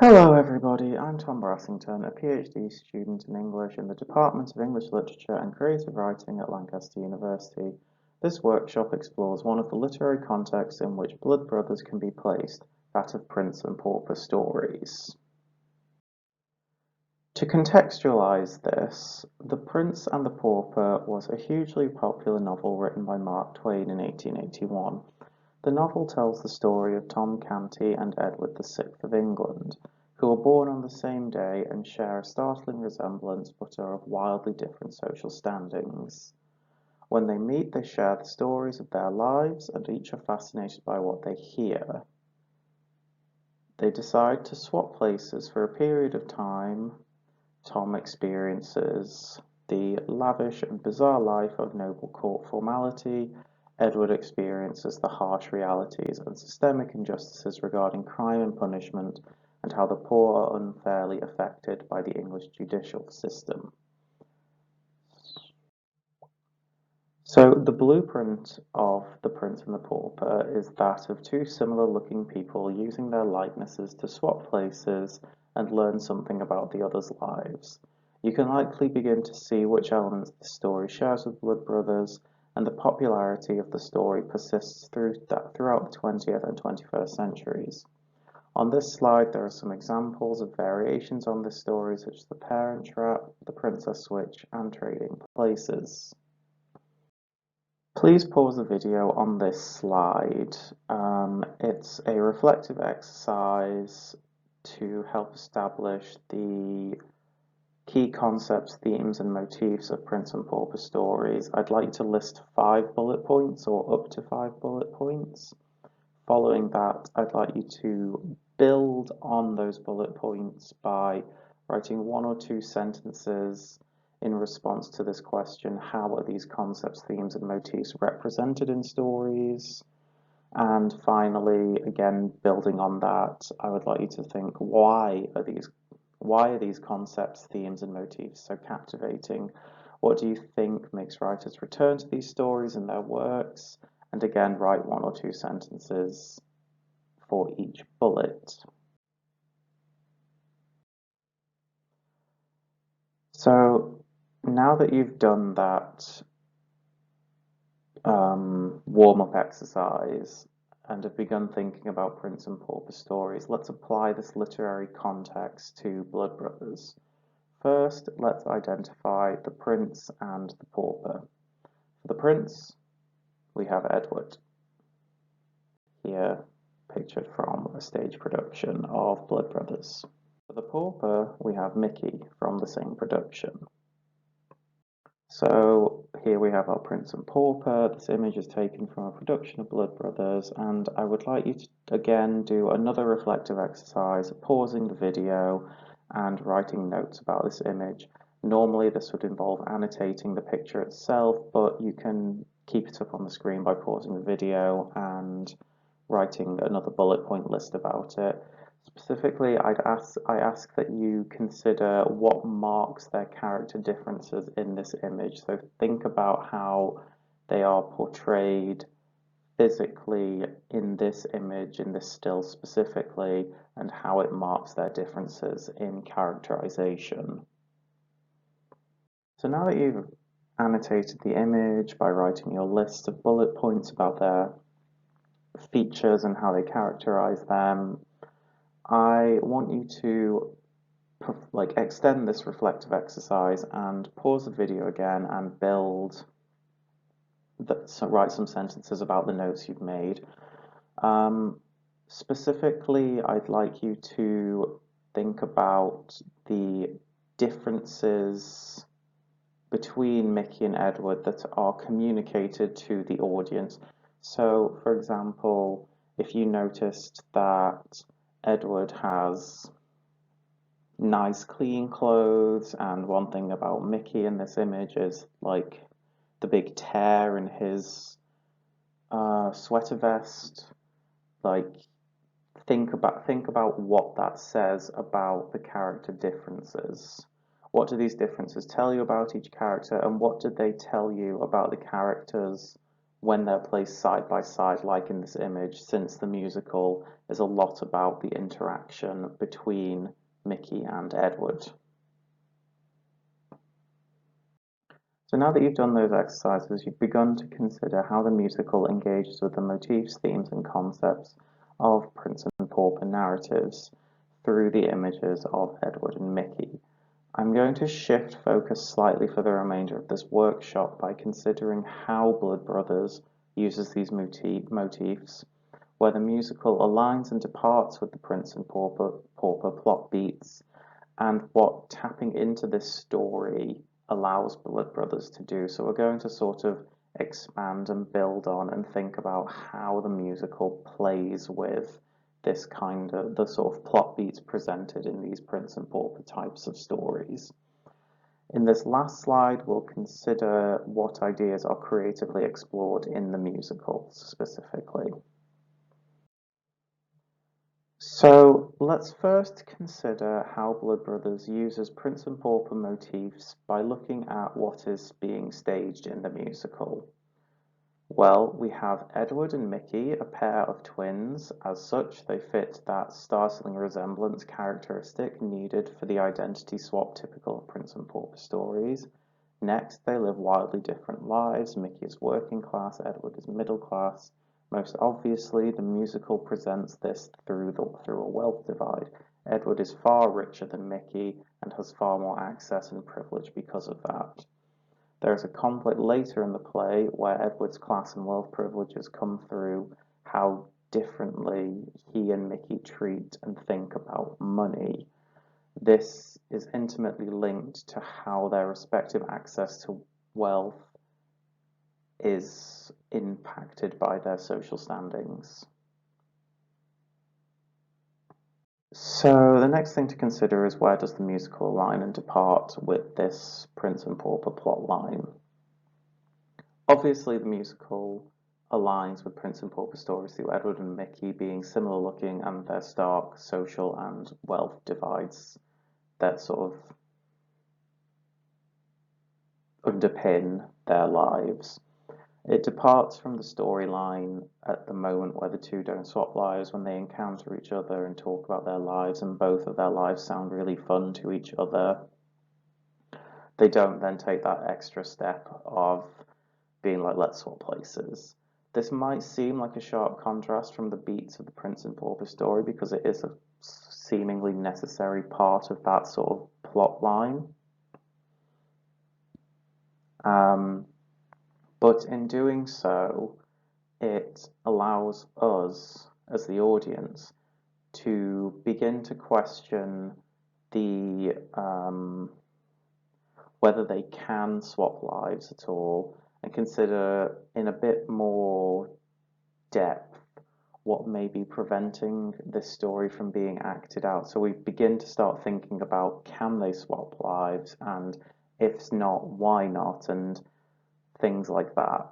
Hello everybody, I'm Tom Brassington, a PhD student in English in the Department of English Literature and Creative Writing at Lancaster University. This workshop explores one of the literary contexts in which blood brothers can be placed, that of Prince and Pauper stories. To contextualise this, The Prince and the Pauper was a hugely popular novel written by Mark Twain in 1881. The novel tells the story of Tom Canty and Edward VI of England, who are born on the same day and share a startling resemblance but are of wildly different social standings. When they meet, they share the stories of their lives and each are fascinated by what they hear. They decide to swap places for a period of time. Tom experiences the lavish and bizarre life of noble court formality. Edward experiences the harsh realities and systemic injustices regarding crime and punishment, and how the poor are unfairly affected by the English judicial system. So the blueprint of The Prince and the Pauper is that of two similar-looking people using their likenesses to swap places and learn something about the other's lives. You can likely begin to see which elements the story shares with blood brothers, and the popularity of the story persists throughout the 20th and 21st centuries. On this slide there are some examples of variations on this story, such as the parent trap, the princess switch, and trading places. Please pause the video on this slide. It's a reflective exercise to help establish the key concepts, themes, and motifs of Prince and Pauper stories. I'd like to list 5 bullet points, or up to 5 bullet points. Following that, I'd like you to build on those bullet points by writing 1 or 2 sentences in response to this question: how are these concepts, themes, and motifs represented in stories? And finally, again, building on that, I would like you to think, why are these concepts, themes, and motifs so captivating? What do you think makes writers return to these stories in their works? And again, write 1 or 2 sentences for each bullet. So now that you've done that warm-up exercise and have begun thinking about Prince and Pauper stories, let's apply this literary context to blood brothers. First, let's identify the Prince and the Pauper. For the Prince, we have Edward, here pictured from a stage production of Blood Brothers. For the Pauper, we have Mickey from the same production. So here we have our Prince and Pauper. This image is taken from a production of Blood Brothers, and I would like you to again do another reflective exercise, pausing the video and writing notes about this image. Normally this would involve annotating the picture itself, but you can keep it up on the screen by pausing the video and writing another bullet point list about it. Specifically, I ask that you consider what marks their character differences in this image. So think about how they are portrayed physically in this image, in this still specifically, and how it marks their differences in characterization. So now that you've annotated the image by writing your list of bullet points about their features and how they characterize them, I want you to extend this reflective exercise and pause the video again and write some sentences about the notes you've made. Specifically, I'd like you to think about the differences between Mickey and Edward that are communicated to the audience. So, for example, if you noticed that Edward has nice clean clothes, and one thing about Mickey in this image is like the big tear in his sweater vest. Like think about what that says about the character differences. What do these differences tell you about each character, and what do they tell you about the characters when they're placed side by side, like in this image, since the musical is a lot about the interaction between Mickey and Edward. So now that you've done those exercises, you've begun to consider how the musical engages with the motifs, themes, and concepts of Prince and Pauper narratives through the images of Edward and Mickey. I'm going to shift focus slightly for the remainder of this workshop by considering how Blood Brothers uses these motifs, where the musical aligns and departs with the Prince and Pauper plot beats, and what tapping into this story allows Blood Brothers to do. So we're going to sort of expand and build on and think about how the musical plays with this kind of the sort of plot beats presented in these Prince and Pauper types of stories. In this last slide, we'll consider what ideas are creatively explored in the musical specifically. So let's first consider how Blood Brothers uses Prince and Pauper motifs by looking at what is being staged in the musical. Well, we have Edward and Mickey, a pair of twins. As such, they fit that startling resemblance characteristic needed for the identity swap typical of Prince and Pauper stories. Next, they live wildly different lives. Mickey is working class, Edward is middle class. Most obviously, the musical presents this through a wealth divide. Edward is far richer than Mickey and has far more access and privilege because of that. There is a conflict later in the play where Edward's class and wealth privileges come through how differently he and Mickey treat and think about money. This is intimately linked to how their respective access to wealth is impacted by their social standings. So the next thing to consider is where does the musical align and depart with this Prince and Pauper plot line. Obviously the musical aligns with Prince and Pauper stories through Edward and Mickey being similar looking and their stark social and wealth divides that sort of underpin their lives. It departs from the storyline at the moment where the two don't swap lives when they encounter each other and talk about their lives, and both of their lives sound really fun to each other. They don't then take that extra step of being like, let's swap places. This might seem like a sharp contrast from the beats of the Prince and Pauper story because it is a seemingly necessary part of that sort of plot line. But in doing so, it allows us, as the audience, to begin to question the whether they can swap lives at all, and consider in a bit more depth what may be preventing this story from being acted out. So we begin to start thinking about, can they swap lives, and if not, why not, and things like that.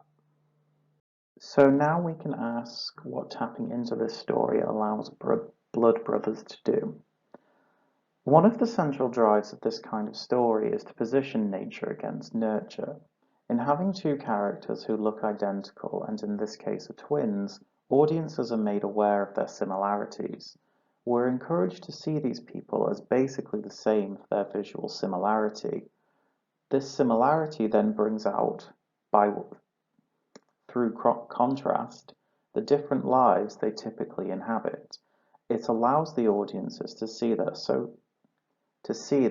So now we can ask what tapping into this story allows Blood Brothers to do. One of the central drives of this kind of story is to position nature against nurture. In having two characters who look identical, and in this case are twins, audiences are made aware of their similarities. We're encouraged to see these people as basically the same for their visual similarity. This similarity then brings out, through contrast, the different lives they typically inhabit. It allows the audiences to see that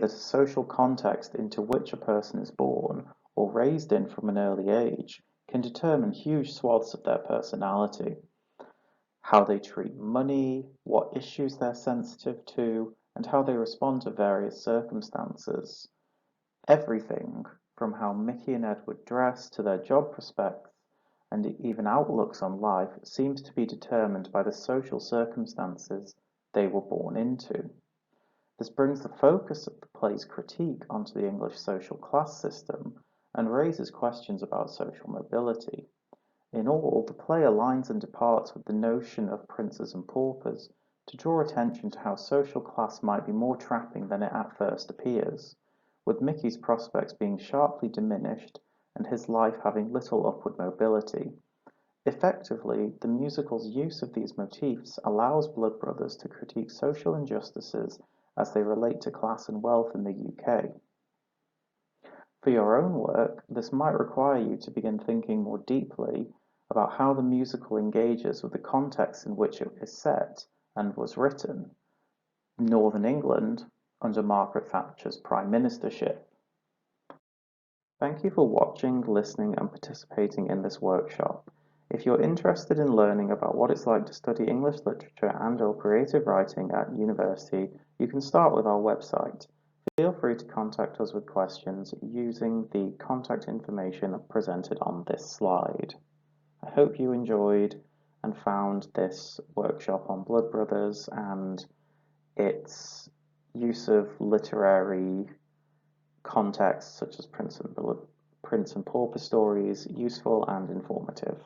a social context into which a person is born or raised in from an early age can determine huge swaths of their personality. How they treat money, what issues they're sensitive to, and how they respond to various circumstances. Everything from how Mickey and Edward dress to their job prospects and even outlooks on life seems to be determined by the social circumstances they were born into. This brings the focus of the play's critique onto the English social class system and raises questions about social mobility. In all, the play aligns and departs with the notion of princes and paupers to draw attention to how social class might be more trapping than it at first appears, with Mickey's prospects being sharply diminished and his life having little upward mobility. Effectively, the musical's use of these motifs allows blood brothers to critique social injustices as they relate to class and wealth in the UK. For your own work, this might require you to begin thinking more deeply about how the musical engages with the context in which it is set and was written, Northern England under Margaret Thatcher's Prime Ministership. Thank you for watching, listening and participating in this workshop. If you're interested in learning about what it's like to study English literature and/or creative writing at university, you can start with our website. Feel free to contact us with questions using the contact information presented on this slide. I hope you enjoyed and found this workshop on Blood Brothers and its use of literary context such as Prince and Pauper stories useful and informative.